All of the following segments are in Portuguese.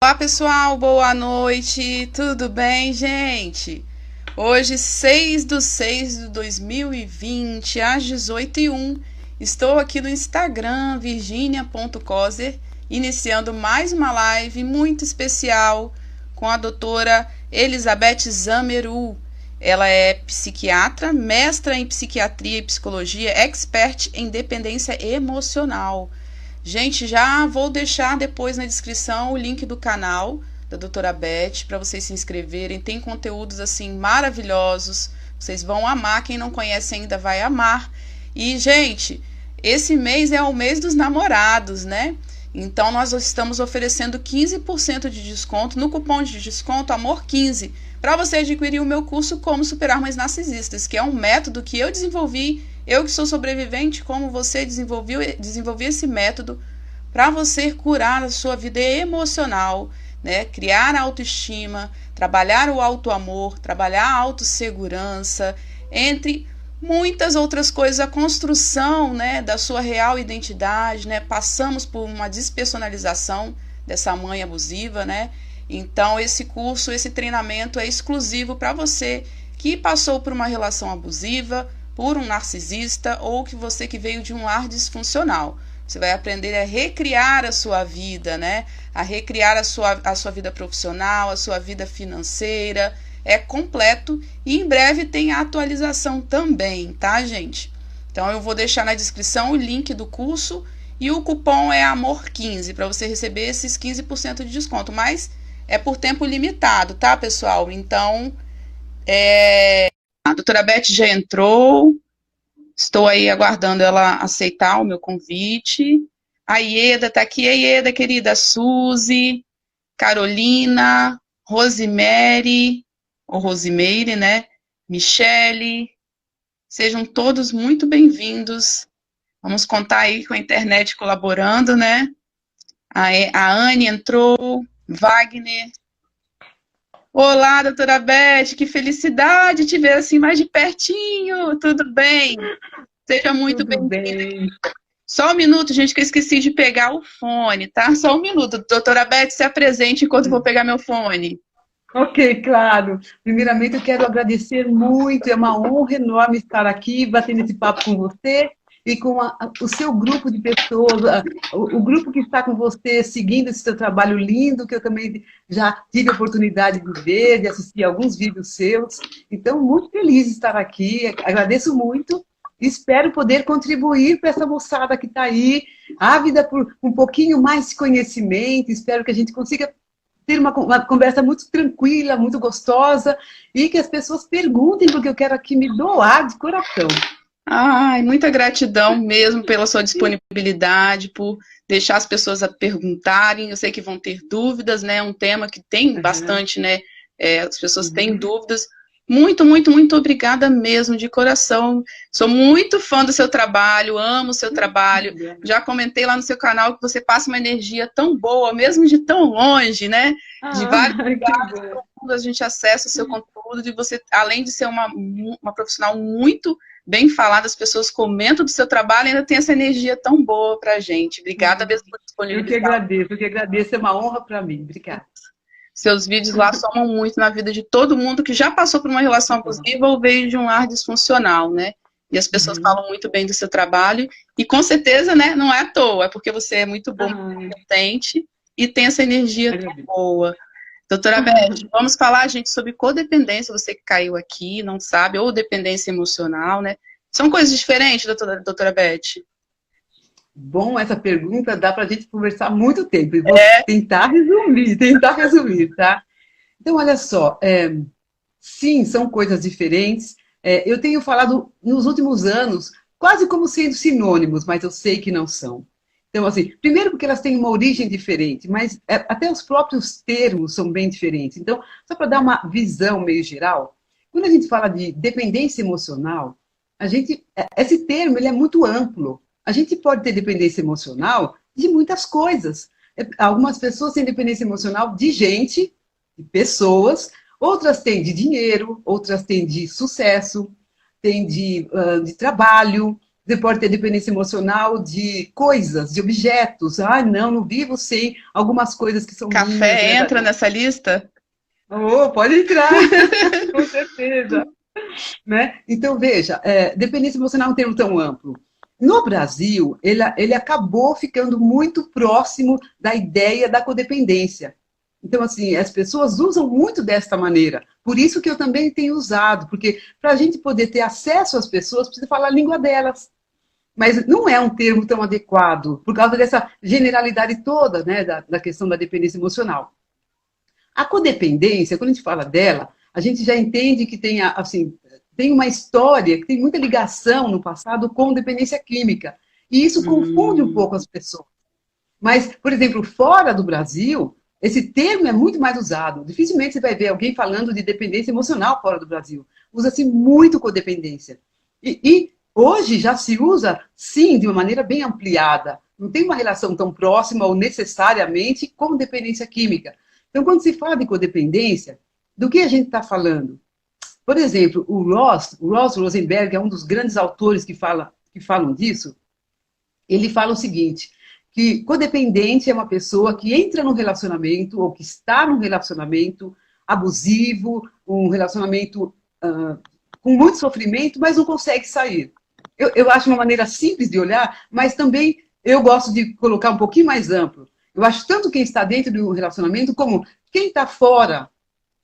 Olá pessoal, boa noite, tudo bem, gente? Hoje, 6/6/2020, às 18h01, estou aqui no Instagram, virginia.coser, iniciando mais uma live muito especial com a doutora Elizabeth Zameru. Ela é psiquiatra, mestra em psiquiatria e psicologia, expert em dependência emocional. Gente, já vou deixar depois na descrição o link do canal da doutora Beth para vocês se inscreverem. Tem conteúdos assim maravilhosos. Vocês vão amar. Quem não conhece ainda vai amar. E, gente, esse mês é o mês dos namorados, né? Então, nós estamos oferecendo 15% de desconto no cupom de desconto AMOR15 para você adquirir o meu curso Como Superar Mães Narcisistas, que é um método que eu desenvolvi. Eu que sou sobrevivente, como você desenvolvi esse método para você curar a sua vida emocional, né? Criar a autoestima, trabalhar o autoamor, trabalhar a autossegurança, entre muitas outras coisas, a construção, né, da sua real identidade, né? Passamos por uma despersonalização dessa mãe abusiva, né? Então esse curso, esse treinamento é exclusivo para você que passou por uma relação abusiva, por um narcisista ou que você que veio de um lar disfuncional. Você vai aprender a recriar a sua vida, né? A recriar a sua vida profissional, a sua vida financeira. É completo e em breve tem a atualização também, tá, gente? Então eu vou deixar na descrição o link do curso e o cupom é AMOR15 para você receber esses 15% de desconto, mas é por tempo limitado, tá, pessoal? Então, a doutora Beth já entrou, estou aí aguardando ela aceitar o meu convite. A Ieda está aqui, a Ieda, querida, Suzy, Carolina, Rosemary, ou Rosimeire, né? Michele, sejam todos muito bem-vindos. Vamos contar aí com a internet colaborando, né? A Anne entrou, Wagner. Olá, doutora Beth, que felicidade te ver assim mais de pertinho. Tudo bem? Seja muito Tudo bem-vinda. bem. Só um minuto, gente, que eu esqueci de pegar o fone, tá? Só um minuto. Doutora Beth, se apresente enquanto eu vou pegar meu fone. Ok, claro. Primeiramente, eu quero agradecer muito. É uma honra enorme estar aqui, batendo esse papo com você e com o seu grupo de pessoas, o grupo que está com você, seguindo esse seu trabalho lindo, que eu também já tive a oportunidade de ver, de assistir alguns vídeos seus. Então, muito feliz de estar aqui. Agradeço muito. Espero poder contribuir para essa moçada que está aí, ávida por um pouquinho mais de conhecimento. Espero que a gente consiga ter uma conversa muito tranquila, muito gostosa, e que as pessoas perguntem, porque eu quero aqui me doar de coração. Ai, muita gratidão mesmo pela sua disponibilidade, por deixar as pessoas a perguntarem. Eu sei que vão ter dúvidas, né? É um tema que tem Uhum. bastante, né? As pessoas têm Uhum. dúvidas. Muito, muito, muito obrigada mesmo, de coração. Sou muito fã do seu trabalho, amo o seu trabalho. Já comentei lá no seu canal que você passa uma energia tão boa, mesmo de tão longe, né? De vários Ah, que bom. mundos a gente acessa o seu conteúdo, de você, além de ser uma profissional muito bem falada, as pessoas comentam do seu trabalho e ainda tem essa energia tão boa pra gente. Obrigada mesmo por disponibilizar. Eu que agradeço, é uma honra para mim. Obrigada. Seus vídeos lá somam muito na vida de todo mundo que já passou por uma relação abusiva ou veio de um lar disfuncional, né? E as pessoas Uhum. falam muito bem do seu trabalho. E com certeza, né, não é à toa, é porque você é muito bom, muito Ah, competente e tem essa energia tão agradeço. boa. Doutora Beth, vamos falar, gente, sobre codependência, você que caiu aqui, não sabe, ou dependência emocional, né? São coisas diferentes, doutora Beth? Bom, essa pergunta dá para a gente conversar muito tempo, e vou tentar resumir, tá? Então, olha só, sim, são coisas diferentes. Eu tenho falado nos últimos anos quase como sendo sinônimos, mas eu sei que não são. Então, assim, primeiro porque elas têm uma origem diferente, mas até os próprios termos são bem diferentes. Então, só para dar uma visão meio geral, quando a gente fala de dependência emocional, esse termo ele é muito amplo. A gente pode ter dependência emocional de muitas coisas. Algumas pessoas têm dependência emocional de gente, de pessoas, outras têm de dinheiro, outras têm de sucesso, têm de trabalho, Você pode ter dependência emocional de coisas, de objetos. Ah, não vivo sem algumas coisas que são minhas. Café entra nessa lista? Oh, pode entrar, com certeza. Né? Então, veja, dependência emocional é um termo tão amplo. No Brasil, ele acabou ficando muito próximo da ideia da codependência. Então, assim, as pessoas usam muito desta maneira. Por isso que eu também tenho usado, porque para a gente poder ter acesso às pessoas, precisa falar a língua delas. Mas não é um termo tão adequado, por causa dessa generalidade toda, né, da questão da dependência emocional. A codependência, quando a gente fala dela, a gente já entende que tem, assim, tem uma história que tem muita ligação no passado com dependência química. E isso confunde um pouco as pessoas. Mas, por exemplo, fora do Brasil, esse termo é muito mais usado. Dificilmente você vai ver alguém falando de dependência emocional fora do Brasil. Usa-se muito codependência. E hoje já se usa, sim, de uma maneira bem ampliada. Não tem uma relação tão próxima ou necessariamente com dependência química. Então, quando se fala de codependência, do que a gente está falando? Por exemplo, o Ross Rosenberg é um dos grandes autores que falam disso. Ele fala o seguinte, que codependente é uma pessoa que entra num relacionamento ou que está num relacionamento abusivo, um relacionamento com muito sofrimento, mas não consegue sair. Eu acho uma maneira simples de olhar, mas também eu gosto de colocar um pouquinho mais amplo. Eu acho tanto quem está dentro de um relacionamento como quem está fora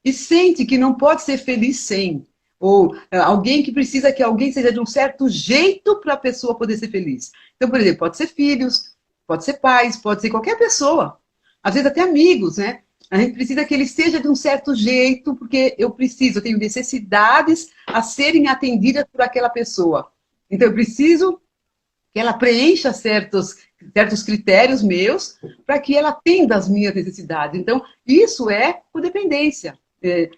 e sente que não pode ser feliz sem. Ou alguém que precisa que alguém seja de um certo jeito para a pessoa poder ser feliz. Então, por exemplo, pode ser filhos, pode ser pais, pode ser qualquer pessoa. Às vezes até amigos, né? A gente precisa que ele seja de um certo jeito, porque eu tenho necessidades a serem atendidas por aquela pessoa. Então, eu preciso que ela preencha certos critérios meus para que ela atenda às minhas necessidades. Então, isso é codependência. E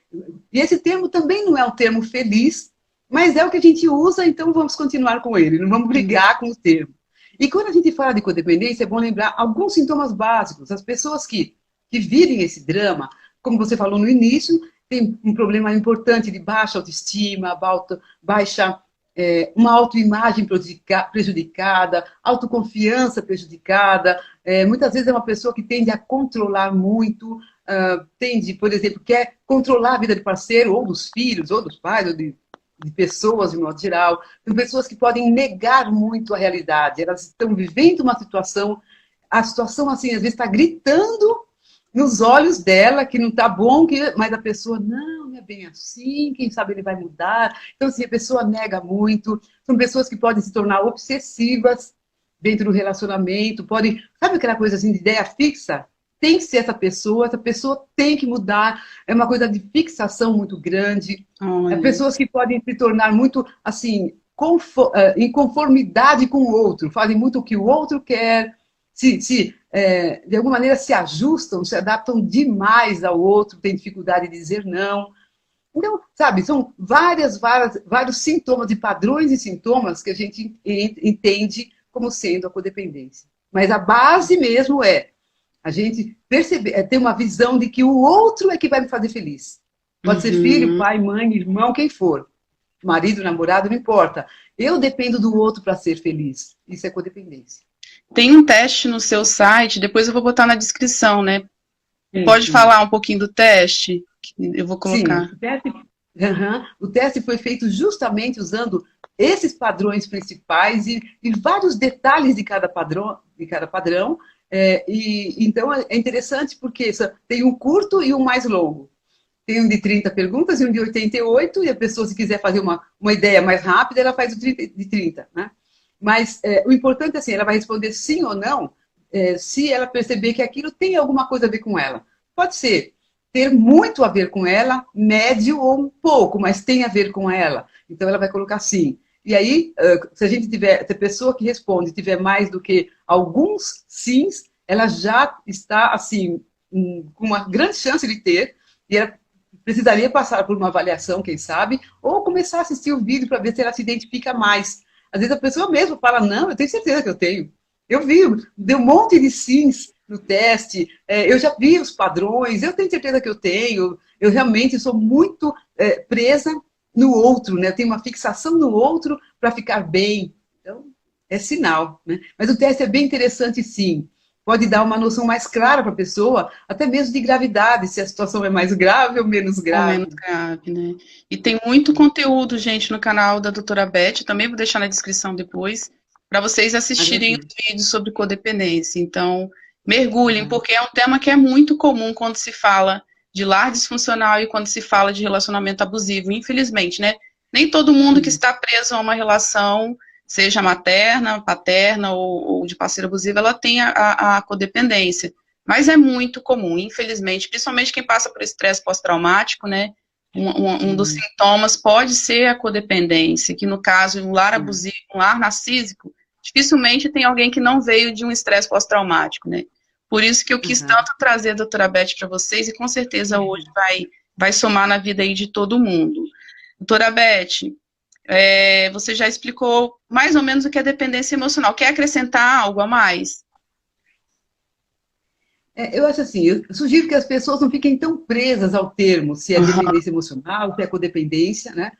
esse termo também não é um termo feliz, mas é o que a gente usa, então vamos continuar com ele, não vamos brigar com o termo. E quando a gente fala de codependência, é bom lembrar alguns sintomas básicos. As pessoas que vivem esse drama, como você falou no início, tem um problema importante de baixa autoestima, uma autoimagem prejudicada, autoconfiança prejudicada. Muitas vezes é uma pessoa que tende a controlar muito, por exemplo, quer controlar a vida do parceiro, ou dos filhos, ou dos pais, ou de pessoas, de modo geral. São pessoas que podem negar muito a realidade. Elas estão vivendo uma situação, a situação, assim, às vezes está gritando nos olhos dela que não está bom, mas a pessoa, não é bem assim, quem sabe ele vai mudar. Então, assim, a pessoa nega muito. São pessoas que podem se tornar obsessivas dentro do relacionamento, sabe aquela coisa assim de ideia fixa? Tem que ser essa pessoa tem que mudar, é uma coisa de fixação muito grande. Pessoas que podem se tornar muito, assim, em conformidade com o outro, fazem muito o que o outro quer, de alguma maneira se ajustam, se adaptam demais ao outro, têm dificuldade de dizer não. Então, sabe, são vários sintomas e padrões de sintomas que a gente entende como sendo a codependência. Mas a base mesmo é a gente ter uma visão de que o outro é que vai me fazer feliz. Pode ser filho, pai, mãe, irmão, quem for. Marido, namorado, não importa. Eu dependo do outro para ser feliz. Isso é codependência. Tem um teste no seu site, depois eu vou botar na descrição, né? Pode falar um pouquinho do teste? Eu vou colocar. Sim, o teste foi feito justamente usando esses padrões principais e vários detalhes de cada padrão. Então, é interessante porque tem um curto e um mais longo. Tem um de 30 perguntas e um de 88, e a pessoa, se quiser fazer uma ideia mais rápida, ela faz o de 30, né? Mas o importante é assim, ela vai responder sim ou não, se ela perceber que aquilo tem alguma coisa a ver com ela. Pode ser ter muito a ver com ela, médio ou um pouco, mas tem a ver com ela. Então, ela vai colocar sim. E aí, se a pessoa que responde tiver mais do que alguns sims, ela já está, assim, com uma grande chance de ter, e ela precisaria passar por uma avaliação, quem sabe, ou começar a assistir o vídeo para ver se ela se identifica mais. Às vezes a pessoa mesmo fala, não, eu tenho certeza que eu tenho. Eu vi, deu um monte de sims no teste, eu já vi os padrões, eu tenho certeza que eu tenho, eu realmente sou muito presa no outro, né? Eu tenho uma fixação no outro para ficar bem. Então, é sinal, né? Mas o teste é bem interessante, sim. Pode dar uma noção mais clara para a pessoa, até mesmo de gravidade, se a situação é mais grave ou menos Ou menos grave. grave, né? E tem muito conteúdo, gente, no canal da doutora Beth, eu também vou deixar na descrição depois, para vocês assistirem os Agradeço. vídeos sobre codependência. Então, mergulhem, Uhum. porque é um tema que é muito comum quando se fala de lar disfuncional e quando se fala de relacionamento abusivo, infelizmente, né? Nem todo mundo que Sim. está preso a uma relação, seja materna, paterna ou de parceiro abusivo, ela tem a codependência. Mas é muito comum, infelizmente, principalmente quem passa por estresse pós-traumático, né? Um dos Sim, sintomas pode ser a codependência, que no caso, um lar sim. abusivo, um lar narcísico, dificilmente tem alguém que não veio de um estresse pós-traumático, né? Por isso que eu quis Uhum. tanto trazer a doutora Beth para vocês, e com certeza hoje vai somar na vida aí de todo mundo. Doutora Beth, você já explicou mais ou menos o que é dependência emocional. Quer acrescentar algo a mais? Eu acho assim, eu sugiro que as pessoas não fiquem tão presas ao termo, se é Uhum. dependência emocional, se é codependência, né?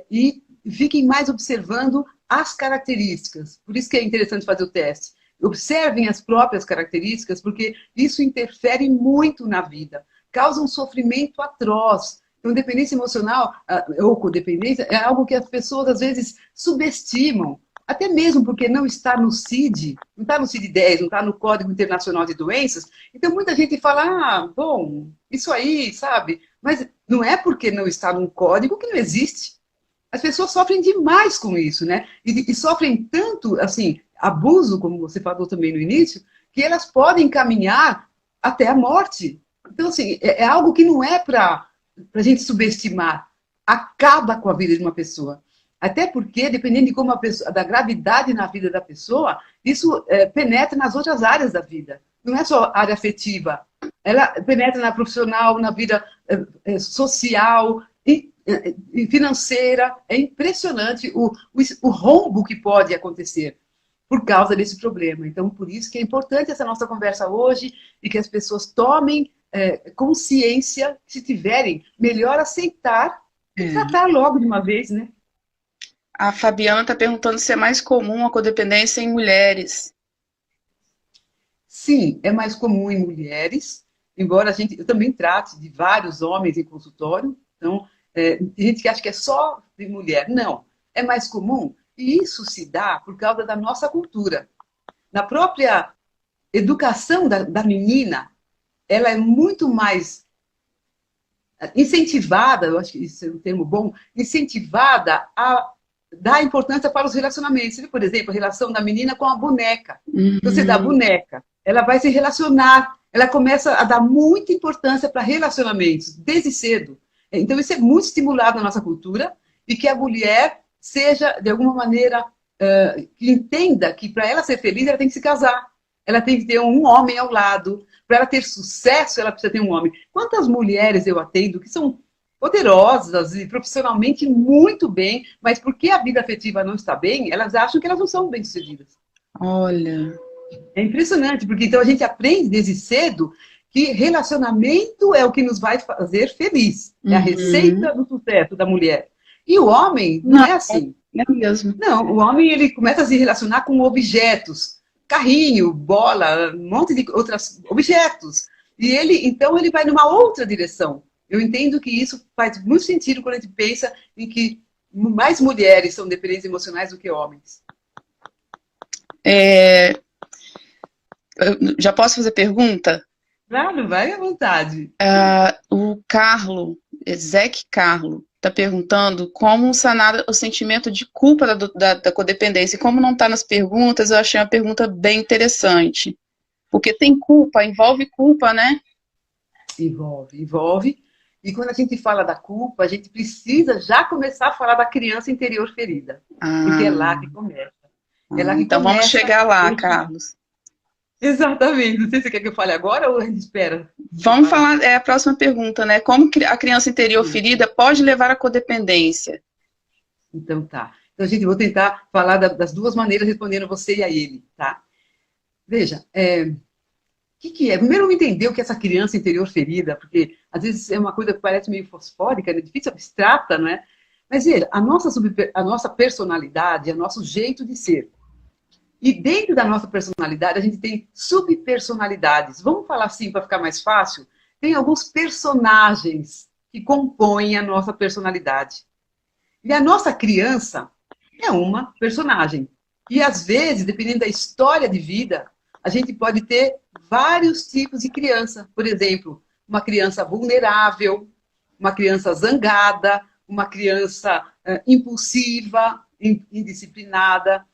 E fiquem mais observando as características. Por isso que é interessante fazer o teste. Observem as próprias características, porque isso interfere muito na vida, causa um sofrimento atroz. Então, dependência emocional ou codependência é algo que as pessoas às vezes subestimam. Até mesmo porque não está no CID, não está no CID-10, não está no Código Internacional de Doenças, então muita gente fala, bom, isso aí, sabe? Mas não é porque não está num código que não existe. As pessoas sofrem demais com isso, né? E sofrem tanto, assim, abuso, como você falou também no início, que elas podem caminhar até a morte. Então, assim, é algo que não é para a gente subestimar. Acaba com a vida de uma pessoa. Até porque, dependendo de como a pessoa, da gravidade na vida da pessoa, isso penetra nas outras áreas da vida. Não é só área afetiva. Ela penetra na profissional, na vida social e financeira. É impressionante o rombo que pode acontecer por causa desse problema. Então, por isso que é importante essa nossa conversa hoje e que as pessoas tomem consciência, se tiverem, melhor aceitar e É. tratar logo de uma vez, né? A Fabiana está perguntando se é mais comum a codependência em mulheres. Sim, é mais comum em mulheres, embora eu também trate de vários homens em consultório, então, tem gente que acha que é só de mulher. Não, é mais comum, e isso se dá por causa da nossa cultura. Na própria educação da menina, ela é muito mais incentivada, eu acho que isso é um termo bom, incentivada a dar importância para os relacionamentos. Por exemplo, a relação da menina com a boneca. Então, você dá a Uhum. boneca, ela vai se relacionar, ela começa a dar muita importância para relacionamentos, desde cedo. Então, isso é muito estimulado na nossa cultura, e que a mulher seja, de alguma maneira, que entenda que para ela ser feliz, ela tem que se casar, ela tem que ter um homem ao lado. Para ela ter sucesso, ela precisa ter um homem. Quantas mulheres eu atendo que são poderosas e profissionalmente muito bem, mas porque a vida afetiva não está bem, elas acham que elas não são bem-sucedidas. Olha. É impressionante, porque então a gente aprende desde cedo que relacionamento é o que nos vai fazer feliz. É a Uhum. receita do sucesso da mulher. E o homem não Não, é assim. é mesmo. Não, o homem ele começa a se relacionar com objetos, carrinho, bola, um monte de outros objetos. E então, ele vai numa outra direção. Eu entendo que isso faz muito sentido quando a gente pensa em que mais mulheres são dependentes emocionais do que homens. É, já posso fazer pergunta? Claro, vai à vontade. O Carlo, Ezek Carlo, está perguntando como sanar o sentimento de culpa da codependência. E como não está nas perguntas, eu achei uma pergunta bem interessante. Porque tem culpa, envolve culpa, né? Envolve, envolve. E quando a gente fala da culpa, a gente precisa já começar a falar da criança interior ferida. Porque é lá Ah, que começa. É lá que então vamos começa chegar lá, esse. Carlos. Exatamente. Não sei se você quer que eu fale agora ou a gente espera você Vamos falar. falar, a próxima pergunta, né? Como a criança interior ferida pode levar à codependência? Então tá. Então, gente, eu vou tentar falar das duas maneiras, respondendo você e a ele, tá? Veja, que é? Primeiro, vamos entender o que é essa criança interior ferida, porque às vezes é uma coisa que parece meio fosfórica, né? Difícil, abstrata, não é? Mas veja, a nossa personalidade é o nosso jeito de ser. E dentro da nossa personalidade, a gente tem subpersonalidades. Vamos falar assim para ficar mais fácil? Tem alguns personagens que compõem a nossa personalidade. E a nossa criança é uma personagem. E às vezes, dependendo da história de vida, a gente pode ter vários tipos de criança. Por exemplo, uma criança vulnerável, uma criança zangada, uma criança impulsiva, indisciplinada,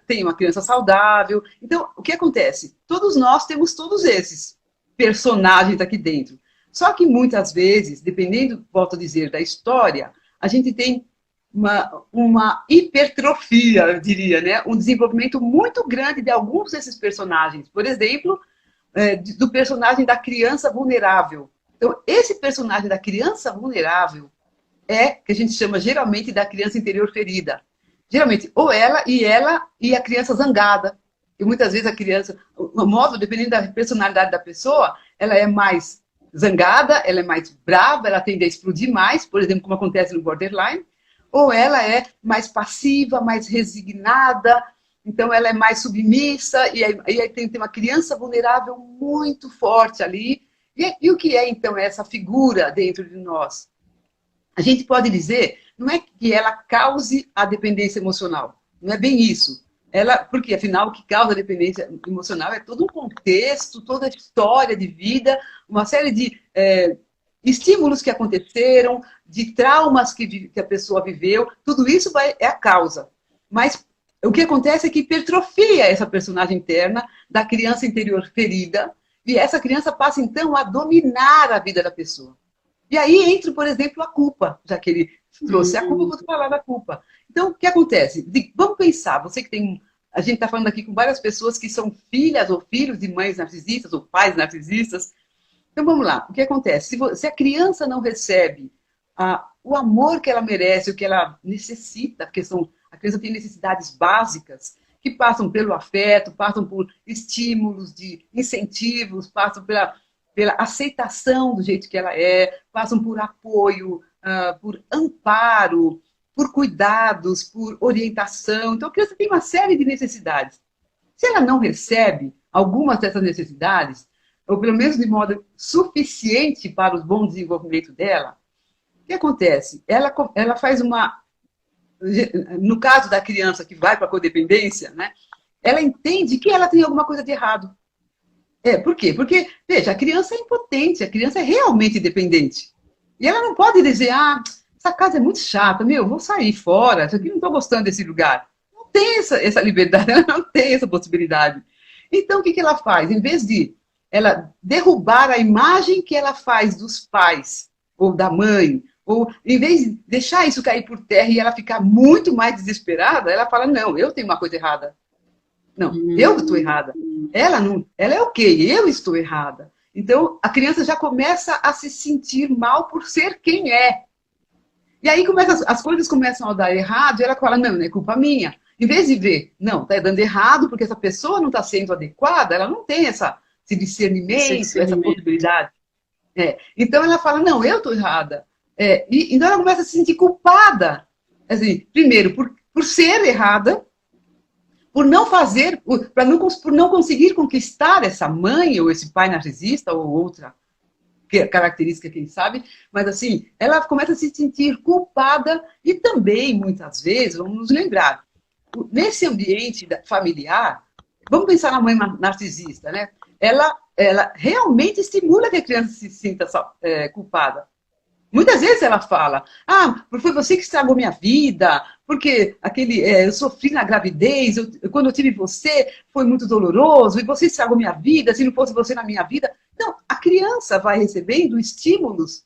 tem uma criança saudável. Então, o que acontece? Todos nós temos todos esses personagens aqui dentro. Só que muitas vezes, dependendo, volto a dizer, da história, a gente tem uma hipertrofia, eu diria, né? Um desenvolvimento muito grande de alguns desses personagens. Por exemplo, do personagem da criança vulnerável. Então, esse personagem da criança vulnerável que a gente chama geralmente da criança interior ferida. Geralmente, ou ela e a criança zangada. E muitas vezes a criança, o modo, dependendo da personalidade da pessoa, ela é mais zangada, ela é mais brava, ela tende a explodir mais, por exemplo, como acontece no borderline, ou ela é mais passiva, mais resignada, então ela é mais submissa, e aí tem uma criança vulnerável muito forte ali. E o que é, então, essa figura dentro de nós? A gente pode dizer, não é que ela cause a dependência emocional, não é bem isso. Porque, afinal, o que causa a dependência emocional é todo um contexto, toda a história de vida, uma série de estímulos que aconteceram, de traumas que a pessoa viveu, tudo isso é a causa. Mas o que acontece é que hipertrofia essa personagem interna da criança interior ferida, e essa criança passa, então, a dominar a vida da pessoa. E aí entra, por exemplo, a culpa, já que ele trouxe a culpa, eu vou falar da culpa. Então, o que acontece? Vamos pensar, você que tem... A gente está falando aqui com várias pessoas que são filhas ou filhos de mães narcisistas ou pais narcisistas. Então, vamos lá. O que acontece? Se a criança não recebe o amor que ela merece, o que ela necessita, porque a criança tem necessidades básicas, que passam pelo afeto, passam por estímulos, de incentivos, passam pela aceitação do jeito que ela passam por apoio, por amparo, por cuidados, por orientação. Então, a criança tem uma série de necessidades. Se ela não recebe algumas dessas necessidades, ou pelo menos de modo suficiente para o bom desenvolvimento dela, o que acontece? Ela faz no caso da criança que vai para a codependência, né, ela entende que ela tem alguma coisa de errado. Por quê? Porque, veja, a criança é impotente, a criança é realmente dependente. E ela não pode dizer, essa casa é muito chata, vou sair fora, isso aqui não estou gostando desse lugar. Não tem essa liberdade, ela não tem essa possibilidade. Então, o que ela faz? Em vez de ela derrubar a imagem que ela faz dos pais, ou da mãe, ou em vez de deixar isso cair por terra e ela ficar muito mais desesperada, ela fala, não, eu tenho uma coisa errada. Não, eu estou errada. Ela é ok, eu estou errada. Então, a criança já começa a se sentir mal por ser quem é. E aí as coisas começam a dar errado e ela fala, não é culpa minha. Em vez de ver, não, está dando errado porque essa pessoa não está sendo adequada, ela não tem esse discernimento, essa possibilidade. Então, ela fala, não, eu estou errada. Então, ela começa a se sentir culpada. Assim, primeiro, por ser errada, por não fazer, por não conseguir conquistar essa mãe ou esse pai narcisista ou outra característica, quem sabe, mas assim, ela começa a se sentir culpada e também, muitas vezes, vamos nos lembrar, nesse ambiente familiar, vamos pensar na mãe narcisista, né? Ela realmente estimula que a criança se sinta culpada. Muitas vezes ela fala, foi você que estragou minha vida, porque eu sofri na gravidez, quando eu tive você, foi muito doloroso, e você estragou minha vida, se não fosse você na minha vida. Então, a criança vai recebendo estímulos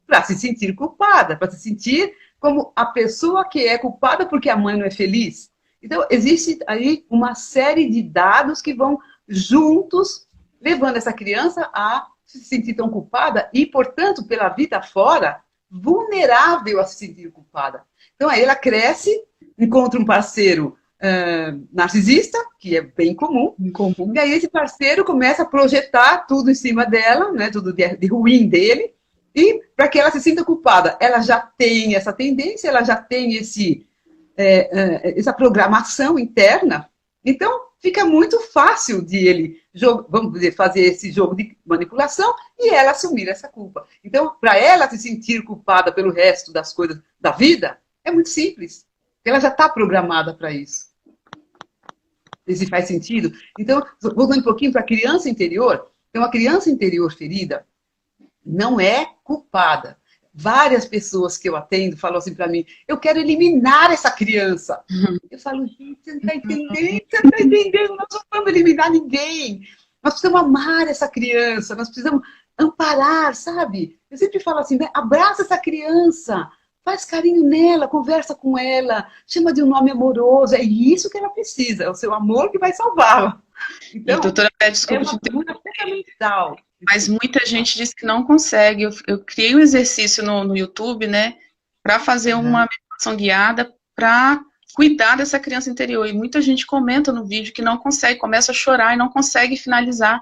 para se sentir culpada, para se sentir como a pessoa que é culpada porque a mãe não é feliz. Então, existe aí uma série de dados que vão juntos, levando essa criança a se sentir tão culpada e, portanto, pela vida fora, vulnerável a se sentir culpada. Então, aí ela cresce, encontra um parceiro narcisista, que é bem comum, e aí esse parceiro começa a projetar tudo em cima dela, né, tudo de ruim dele, e para que ela se sinta culpada. Ela já tem essa tendência, ela já tem essa programação interna, Então, fica muito fácil de ele, vamos dizer, fazer esse jogo de manipulação e ela assumir essa culpa. Então, para ela se sentir culpada pelo resto das coisas da vida, é muito simples. Ela já está programada para isso. Se faz sentido? Então, voltando um pouquinho para a criança interior, então a criança interior ferida não é culpada. Várias pessoas que eu atendo falam assim para mim, eu quero eliminar essa criança. Eu falo, gente, você não está entendendo, nós não vamos eliminar ninguém. Nós precisamos amar essa criança, nós precisamos amparar, sabe? Eu sempre falo assim, né? Abraça essa criança, faz carinho nela, conversa com ela, chama de um nome amoroso, é isso que ela precisa, é o seu amor que vai salvá-la. Então, doutora, desculpa, é uma pergunta fundamental. Mas muita gente diz que não consegue. Eu criei um exercício no YouTube, né, para fazer uma meditação guiada para cuidar dessa criança interior. E muita gente comenta no vídeo que não consegue, começa a chorar e não consegue finalizar.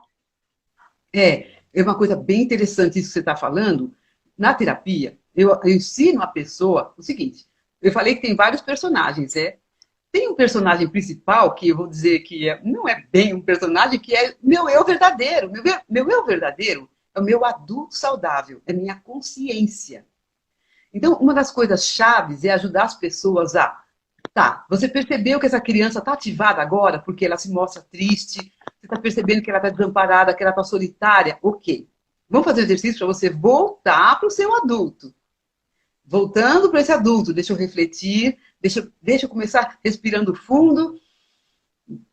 É uma coisa bem interessante isso que você está falando. Na terapia, eu ensino a pessoa o seguinte, eu falei que tem vários personagens, Tem um personagem principal, que eu vou dizer que não é bem um personagem, que é meu eu verdadeiro. Meu eu verdadeiro é o meu adulto saudável, é minha consciência. Então, uma das coisas chaves é ajudar as pessoas a... Tá, você percebeu que essa criança está ativada agora porque ela se mostra triste, você está percebendo que ela está desamparada, que ela está solitária? Ok. Vamos fazer um exercício para você voltar para o seu adulto. Voltando para esse adulto, deixa eu refletir, deixa eu começar respirando fundo,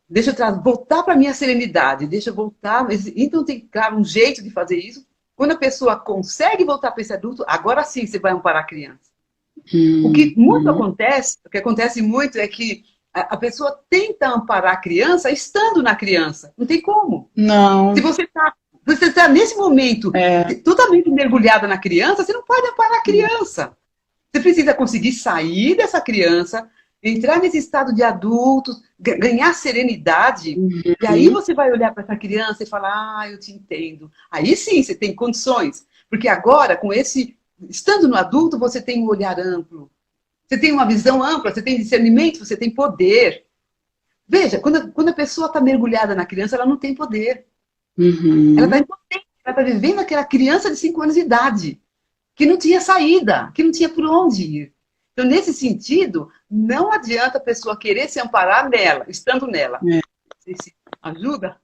deixa eu voltar para a minha serenidade, deixa eu voltar. Então tem, claro, um jeito de fazer isso. Quando a pessoa consegue voltar para esse adulto, agora sim você vai amparar a criança. O que acontece muito é que a pessoa tenta amparar a criança estando na criança. Não tem como. Não. Se você está nesse momento totalmente mergulhada na criança, você não pode amparar a criança. Você precisa conseguir sair dessa criança, entrar nesse estado de adulto, ganhar serenidade, e aí você vai olhar para essa criança e falar, eu te entendo. Aí sim, você tem condições. Porque agora, estando no adulto, você tem um olhar amplo. Você tem uma visão ampla, você tem discernimento, você tem poder. Veja, quando a pessoa está mergulhada na criança, ela não tem poder. Ela está impotente, ela está vivendo aquela criança de 5 anos de idade, que não tinha saída, que não tinha por onde ir. Então, nesse sentido, não adianta a pessoa querer se amparar nela, estando nela. Isso ajuda?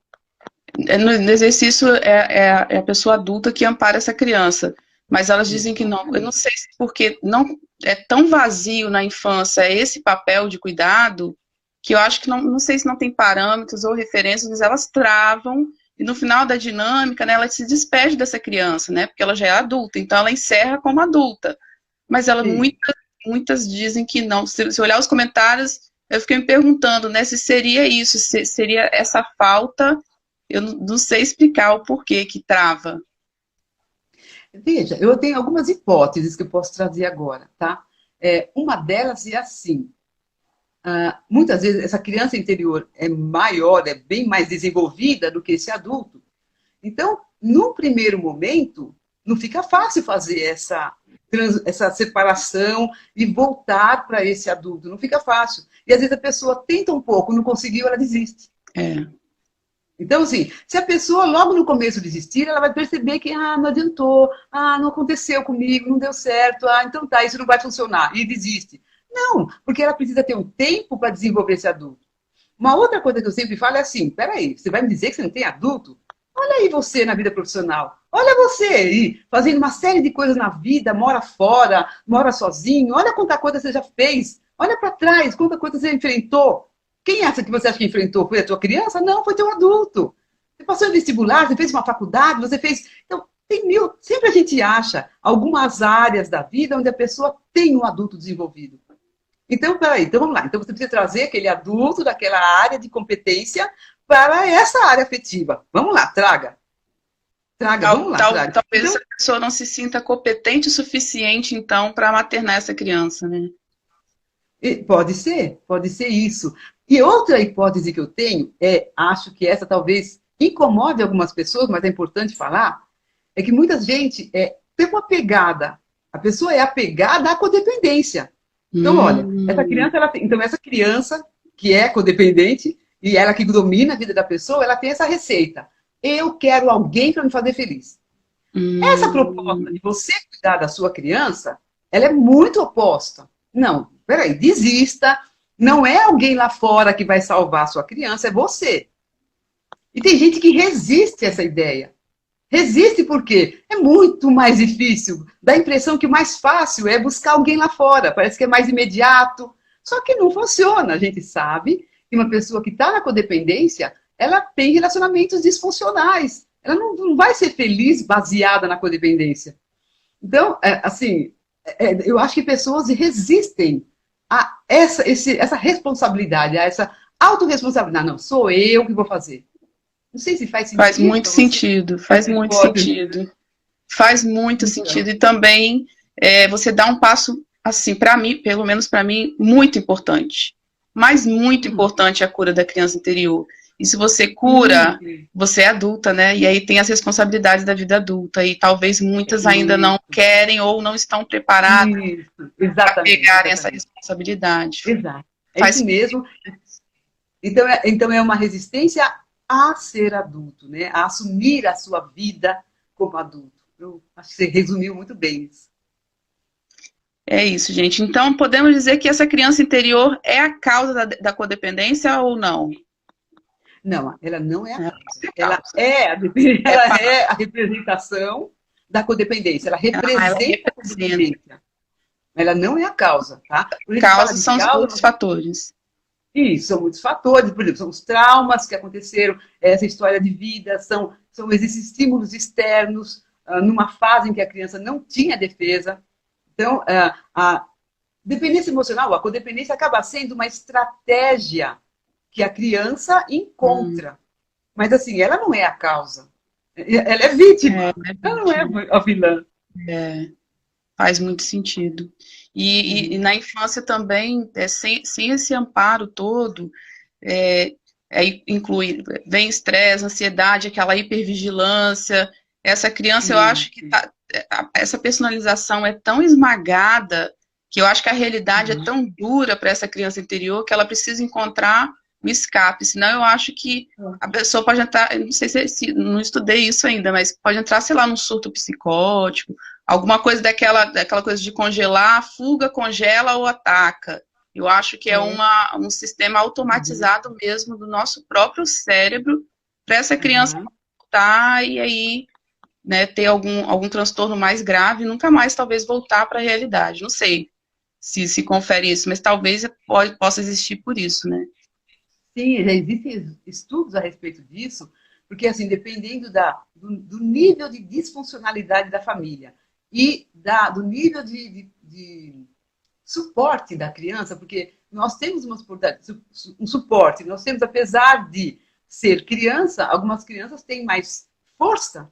No exercício é a pessoa adulta que ampara essa criança. Mas elas dizem que não. Eu não sei se porque não é tão vazio na infância esse papel de cuidado, que eu acho que não sei se não tem parâmetros ou referências, mas elas travam. E no final da dinâmica, né, ela se despede dessa criança, né? Porque ela já é adulta, então ela encerra como adulta. Mas muitas dizem que não. Se olhar os comentários, eu fiquei me perguntando, né, se seria isso, se seria essa falta, eu não sei explicar o porquê que trava. Veja, eu tenho algumas hipóteses que eu posso trazer agora, tá? Uma delas é assim, muitas vezes essa criança interior é maior, é bem mais desenvolvida do que esse adulto. Então, num primeiro momento, não fica fácil fazer essa separação e voltar para esse adulto. Não fica fácil. E às vezes a pessoa tenta um pouco, não conseguiu, ela desiste. Então, assim, se a pessoa logo no começo desistir, ela vai perceber que não adiantou, não aconteceu comigo, não deu certo, então tá, isso não vai funcionar, e desiste. Não, porque ela precisa ter um tempo para desenvolver esse adulto. Uma outra coisa que eu sempre falo é assim, peraí, você vai me dizer que você não tem adulto? Olha aí você na vida profissional, olha você aí, fazendo uma série de coisas na vida, mora fora, mora sozinho, olha quanta coisa você já fez, olha para trás, quanta coisa você enfrentou. Quem você acha que enfrentou? Foi a tua criança? Não, foi teu adulto. Você passou em vestibular, você fez uma faculdade, você fez... Então, sempre a gente acha algumas áreas da vida onde a pessoa tem um adulto desenvolvido. Então, peraí, então vamos lá. Então você precisa trazer aquele adulto daquela área de competência para essa área afetiva. Vamos lá, traga. Vamos lá, traga. Talvez então, a pessoa não se sinta competente o suficiente, então, para maternar essa criança, né? Pode ser isso. E outra hipótese que eu tenho, acho que essa talvez incomode algumas pessoas, mas é importante falar, é que muita gente tem uma pegada. A pessoa é apegada à codependência. Então, olha, essa criança que é codependente, e ela que domina a vida da pessoa, ela tem essa receita. Eu quero alguém para me fazer feliz. Essa proposta de você cuidar da sua criança, ela é muito oposta. Não, peraí, desista. Não é alguém lá fora que vai salvar a sua criança, é você. E tem gente que resiste a essa ideia. Resiste porque é muito mais difícil. Dá a impressão que o mais fácil é buscar alguém lá fora. Parece que é mais imediato. Só que não funciona. A gente sabe que uma pessoa que está na codependência, ela tem relacionamentos disfuncionais. Ela não vai ser feliz baseada na codependência. Então, eu acho que pessoas resistem a essa responsabilidade, a essa autorresponsabilidade. Não, sou eu que vou fazer. Não sei se faz sentido. Faz muito sentido, faz muito sentido. Faz muito sentido. E também você dá um passo, assim, para mim, pelo menos para mim, muito importante. Mas muito importante a cura da criança interior. E se você cura, você é adulta, né? E aí tem as responsabilidades da vida adulta. E talvez muitas ainda não querem ou não estão preparadas para pegarem essa responsabilidade. Exato. É isso mesmo. Então é uma resistência a ser adulto, né? A assumir a sua vida como adulto. Eu acho que você resumiu muito bem isso. É isso, gente. Então, podemos dizer que essa criança interior é a causa da codependência ou não? Não, ela não é a causa. Ela é a representação da codependência. Ela representa a codependência. Ela não é a causa, tá? Causas são os outros fatores. Isso, são muitos fatores, por exemplo, são os traumas que aconteceram, essa história de vida, são esses estímulos externos, numa fase em que a criança não tinha defesa. Então, a dependência emocional, a codependência acaba sendo uma estratégia que a criança encontra. Mas, assim, ela não é a causa. Ela é vítima. Ela não é a vilã. Faz muito sentido. E na infância também, sem esse amparo todo, vem estresse, ansiedade, aquela hipervigilância. Essa criança, eu acho que essa personalização é tão esmagada que eu acho que a realidade é tão dura para essa criança interior que ela precisa encontrar um escape. Senão eu acho que a pessoa pode entrar, eu não sei se não estudei isso ainda, mas pode entrar, sei lá, num surto psicótico, alguma coisa daquela coisa de congelar, fuga, congela ou ataca. Eu acho que é um sistema automatizado mesmo do nosso próprio cérebro para essa criança voltar e aí, né, ter algum transtorno mais grave e nunca mais talvez voltar para a realidade. Não sei se confere isso, mas talvez possa existir por isso, né? Sim, já existem estudos a respeito disso, porque, assim, dependendo do nível de disfuncionalidade da família e do nível de suporte da criança, porque nós temos um suporte, nós temos, apesar de ser criança, algumas crianças têm mais força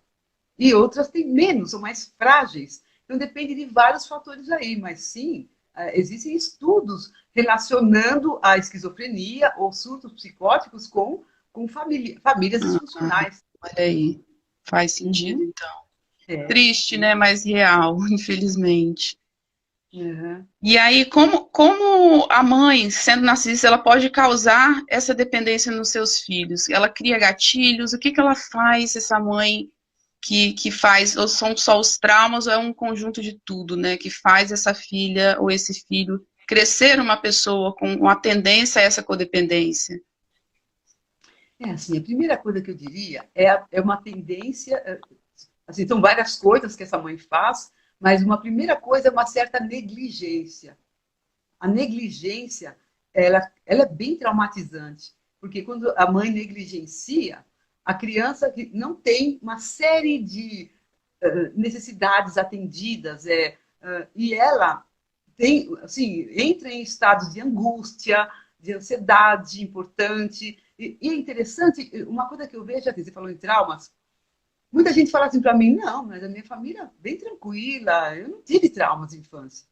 e outras têm menos, são mais frágeis. Então, depende de vários fatores aí, mas sim, existem estudos relacionando a esquizofrenia ou surtos psicóticos com famílias disfuncionais. Olha aí, faz sentido, então. Triste, né, mas real, infelizmente. E aí, como a mãe, sendo narcisista, ela pode causar essa dependência nos seus filhos? Ela cria gatilhos, o que ela faz, essa mãe que faz, ou são só os traumas, ou é um conjunto de tudo, né, que faz essa filha ou esse filho crescer uma pessoa com uma tendência a essa codependência? Assim, a primeira coisa que eu diria é uma tendência, assim, são várias coisas que essa mãe faz, mas uma primeira coisa é uma certa negligência. A negligência, ela é bem traumatizante, porque quando a mãe negligencia, a criança que não tem uma série de necessidades atendidas, e ela tem, assim, entra em estados de angústia, de ansiedade importante. E é interessante, uma coisa que eu vejo, você falou em traumas, muita gente fala assim para mim, não, mas a minha família é bem tranquila, eu não tive traumas de infância.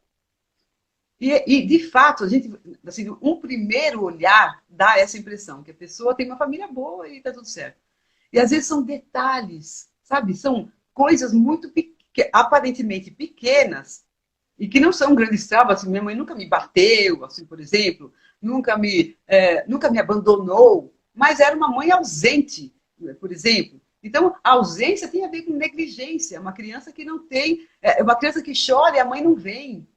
E de fato, a gente, assim, um primeiro olhar dá essa impressão, que a pessoa tem uma família boa e está tudo certo. E às vezes são detalhes, sabe? São coisas muito aparentemente pequenas e que não são grandes traumas. Assim, minha mãe nunca me bateu, assim, por exemplo, nunca me abandonou. mas era uma mãe ausente, por exemplo. Então, a ausência tem a ver com negligência. Uma criança que não tem, uma criança que chora e a mãe não vem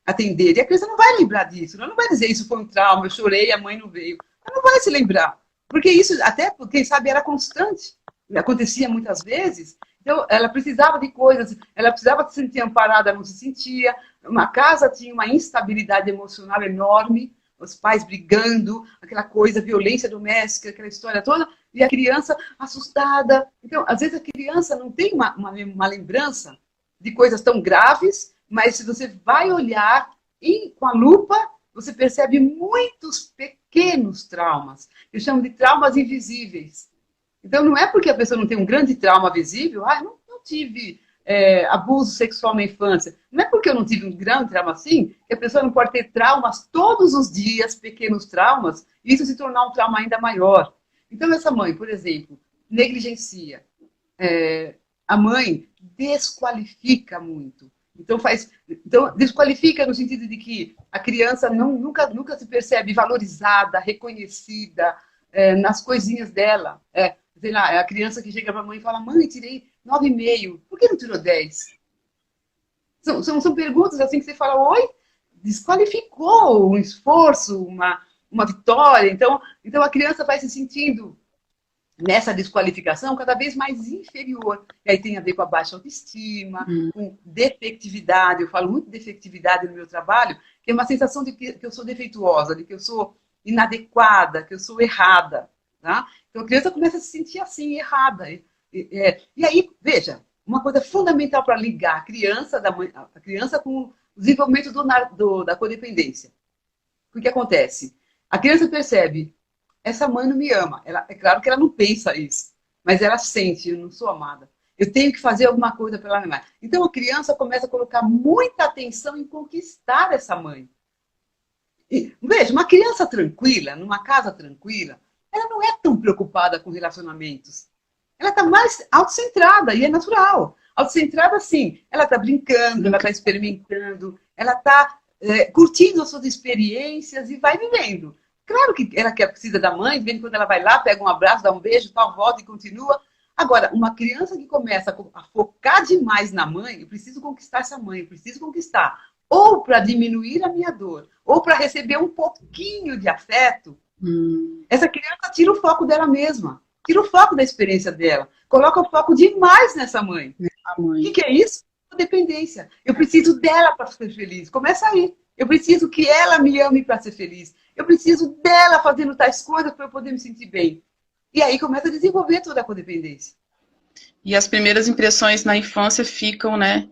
atender. E a criança não vai lembrar disso. Ela não vai dizer isso foi um trauma, eu chorei, a mãe não veio. Ela não vai se lembrar. Porque isso, até, quem sabe, era constante. Acontecia muitas vezes. Então, ela precisava de coisas, ela precisava se sentir amparada, não se sentia. Uma casa tinha uma instabilidade emocional enorme, os pais brigando, aquela coisa, violência doméstica, aquela história toda, e a criança assustada. Então, às vezes a criança não tem uma lembrança de coisas tão graves, mas se você vai olhar com a lupa, você percebe muitos pequenos traumas. Eu chamo de traumas invisíveis. Então, não é porque a pessoa não tem um grande trauma visível, não tive abuso sexual na infância. Não é porque eu não tive um grande trauma assim, que a pessoa não pode ter traumas todos os dias, pequenos traumas, e isso se tornar um trauma ainda maior. Então, essa mãe, por exemplo, negligencia. A mãe desqualifica muito. Então, desqualifica no sentido de que a criança nunca se percebe valorizada, reconhecida nas coisinhas dela. Sei lá, é a criança que chega para a mãe e fala: mãe, tirei 9,5, por que não tirou 10? São perguntas assim que você fala: oi, desqualificou um esforço, uma vitória. Então a criança vai se sentindo nessa desqualificação cada vez mais inferior. E aí tem a ver com a baixa autoestima, com defectividade. Eu falo muito de defectividade no meu trabalho, que é uma sensação de que eu sou defeituosa, de que eu sou inadequada, que eu sou errada. Tá? Então a criança começa a se sentir assim, errada. E aí, veja, uma coisa fundamental para ligar a criança com o desenvolvimento da codependência. O que acontece? A criança percebe: essa mãe não me ama. É claro que ela não pensa isso, mas ela sente: eu não sou amada. Eu tenho que fazer alguma coisa para ela me amar. Então a criança começa a colocar muita atenção em conquistar essa mãe. Veja, uma criança tranquila, numa casa tranquila, ela não é tão preocupada com relacionamentos. Ela está mais autocentrada, e é natural. Autocentrada, sim. Ela está brincando, ela está experimentando, ela está curtindo as suas experiências e vai vivendo. Claro que ela precisa da mãe, de vez em quando ela vai lá, pega um abraço, dá um beijo, tal, volta e continua. Agora, uma criança que começa a focar demais na mãe: eu preciso conquistar essa mãe, eu preciso conquistar. Ou para diminuir a minha dor, ou para receber um pouquinho de afeto, essa criança tira o foco dela mesma, tira o foco da experiência dela, coloca o foco demais nessa mãe. O que é isso? Dependência. Eu preciso dela para ser feliz. Começa aí. Eu preciso que ela me ame para ser feliz. Eu preciso dela fazendo tais coisas para eu poder me sentir bem. E aí começa a desenvolver toda a codependência. E as primeiras impressões na infância ficam, né,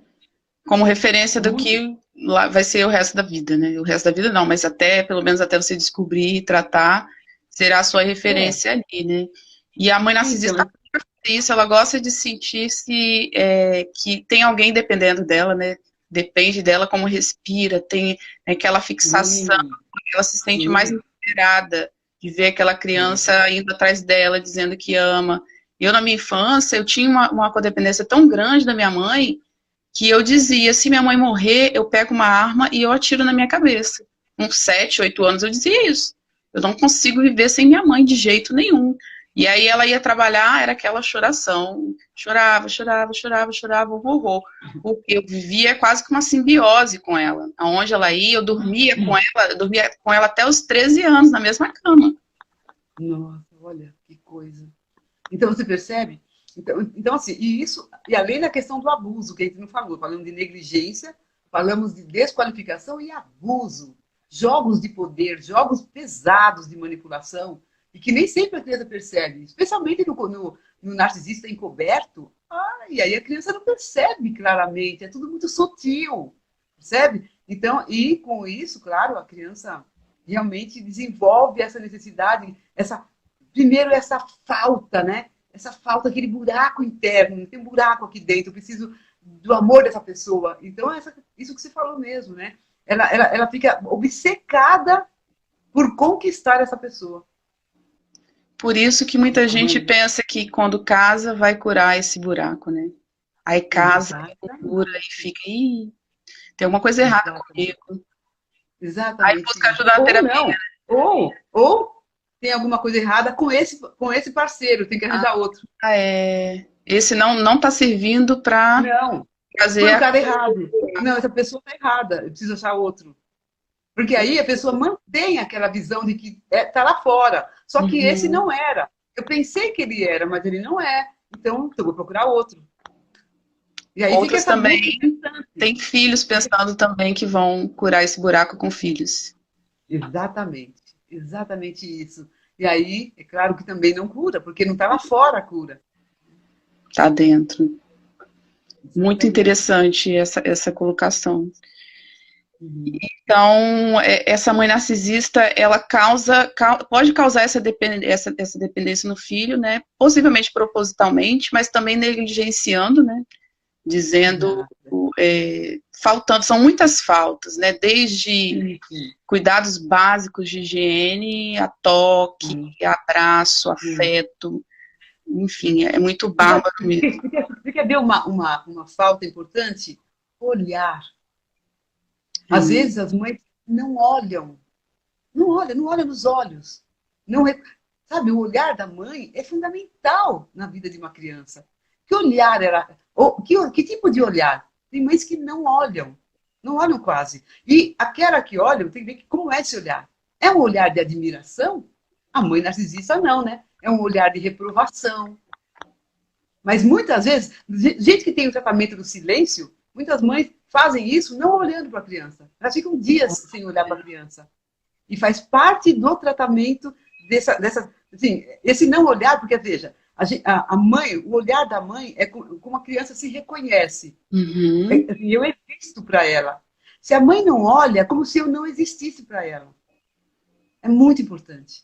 como referência do que lá vai ser o resto da vida, né? O resto da vida não, mas pelo menos até você descobrir e tratar, será a sua referência ali, né? E a mãe narcisista isso, ela gosta de sentir-se que tem alguém dependendo dela, né? Depende dela como respira, tem aquela fixação, ela se sente mais empoderada de ver aquela criança indo atrás dela, dizendo que ama. Eu, na minha infância, eu tinha uma codependência tão grande da minha mãe, que eu dizia: se minha mãe morrer, eu pego uma arma e eu atiro na minha cabeça. Com 7, 8 anos eu dizia isso. Eu não consigo viver sem minha mãe de jeito nenhum. E aí ela ia trabalhar, era aquela choração. Chorava, horror. Porque eu vivia quase que uma simbiose com ela. Aonde ela ia, eu dormia com ela até os 13 anos, na mesma cama. Nossa, olha que coisa. Então você percebe? Então, assim, e além da questão do abuso, que a gente não falou, falamos de negligência, falamos de desqualificação e abuso. Jogos de poder, jogos pesados de manipulação, e que nem sempre a criança percebe, especialmente no narcisista encoberto. E aí a criança não percebe claramente, é tudo muito sutil, percebe? Então, e com isso, claro, a criança realmente desenvolve essa necessidade, primeiro essa falta, né? Essa falta, aquele buraco interno, tem um buraco aqui dentro, eu preciso do amor dessa pessoa. Então, isso que você falou mesmo, né? Ela fica obcecada por conquistar essa pessoa. Por isso que muita gente pensa que quando casa vai curar esse buraco, né? Aí casa, cura e fica: ih, tem alguma coisa errada comigo. Exatamente. Aí busca ajuda na terapia. Ou tem alguma coisa errada com esse parceiro, tem que arranjar outro. Esse não está servindo para Não, fazer foi o cara errado. Não, essa pessoa está errada, eu preciso achar outro. Porque aí a pessoa mantém aquela visão de que está lá fora. Só que esse não era. Eu pensei que ele era, mas ele não é. Então, eu vou procurar outro. E aí outros fica também têm filhos pensando também que vão curar esse buraco com filhos. Exatamente. Exatamente isso. E aí, é claro que também não cura, porque não está lá fora a cura. Está dentro. Muito interessante essa colocação. Então, essa mãe narcisista, ela pode causar essa dependência no filho, né? Possivelmente propositalmente, mas também negligenciando, né? Dizendo, faltando, são muitas faltas, né? Desde cuidados básicos de higiene, a toque, abraço, afeto, enfim, é muito bárbaro mesmo. Você quer ver uma falta importante? Olhar. Às vezes as mães não olham nos olhos. Sabe, o olhar da mãe é fundamental na vida de uma criança. Que olhar era? Que tipo de olhar? Tem mães que não olham quase. E aquela que olha, tem que ver como é esse olhar. É um olhar de admiração? A mãe narcisista não, né? É um olhar de reprovação. Mas muitas vezes, gente que tem o tratamento do silêncio, muitas mães fazem isso não olhando para a criança. Elas ficam dias sem olhar para a criança. E faz parte do tratamento assim, esse não olhar, porque, veja, a mãe, o olhar da mãe é como a criança se reconhece. Eu existo para ela. Se a mãe não olha, é como se eu não existisse para ela. É muito importante.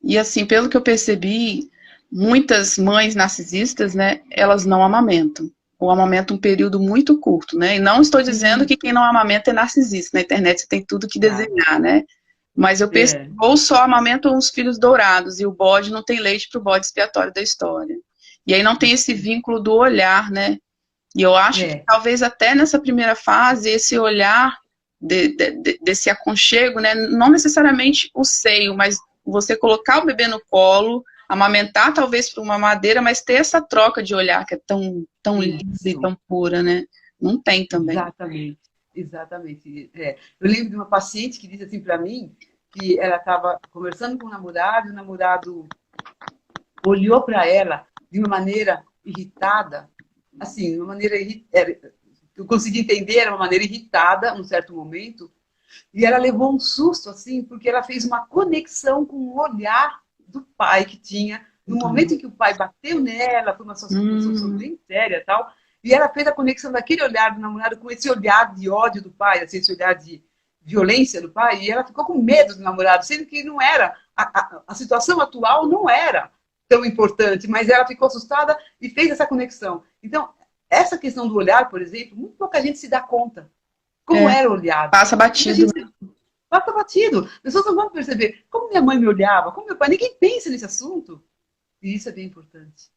E assim, pelo que eu percebi, muitas mães narcisistas, né, elas não amamentam. Ou amamentam um período muito curto, né? E não estou dizendo que quem não amamenta é narcisista. Na internet você tem tudo que desenhar, né? Mas eu percebo, ou só amamentam os filhos dourados, e o bode não tem leite para o bode expiatório da história. E aí não tem esse vínculo do olhar, né? E eu acho que talvez até nessa primeira fase, esse olhar desse aconchego, né? Não necessariamente o seio, mas você colocar o bebê no colo, amamentar talvez por uma madeira, mas ter essa troca de olhar que é tão linda e tão pura, né? Não tem também. Exatamente. Eu lembro de uma paciente que disse assim para mim que ela estava conversando com o namorado, e o namorado olhou para ela de uma maneira irritada, assim, uma maneira eu consegui entender, era uma maneira irritada, num certo momento, e ela levou um susto, assim, porque ela fez uma conexão com o olhar do pai que tinha, no momento em que o pai bateu nela, foi uma situação bem séria e tal, e ela fez a conexão daquele olhar do namorado com esse olhar de ódio do pai, assim, esse olhar de violência do pai, e ela ficou com medo do namorado, sendo que não era, a situação atual não era tão importante, mas ela ficou assustada e fez essa conexão. Então, essa questão do olhar, por exemplo, muito pouca gente se dá conta como era olhado. Passa batido. Passa batido. As pessoas não vão perceber como minha mãe me olhava, como meu pai. Ninguém pensa nesse assunto. E isso é bem importante.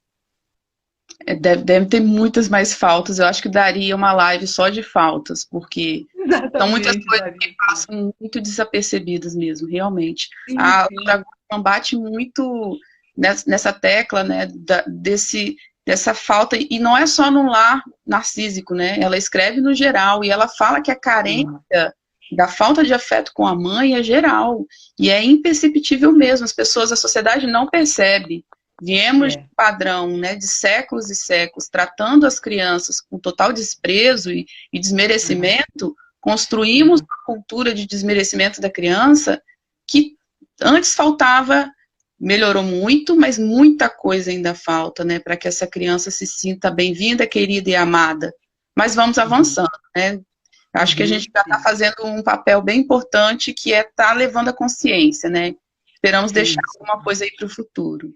Deve ter muitas mais faltas. Eu acho que daria uma live só de faltas, porque são muitas coisas que passam muito desapercebidas mesmo, realmente. A Dragon bate muito nessa tecla, né, dessa falta, e não é só no lar narcísico, né? Ela escreve no geral, e ela fala que a carência da falta de afeto com a mãe é geral, e é imperceptível mesmo, as pessoas, a sociedade não percebe. Viemos de um padrão, né, de séculos e séculos, tratando as crianças com total desprezo e desmerecimento, construímos uma cultura de desmerecimento da criança que antes faltava, melhorou muito, mas muita coisa ainda falta, né, para que essa criança se sinta bem-vinda, querida e amada. Mas vamos avançando, né? Acho que a gente já está fazendo um papel bem importante, que é estar levando a consciência, né? Esperamos deixar alguma coisa aí para o futuro.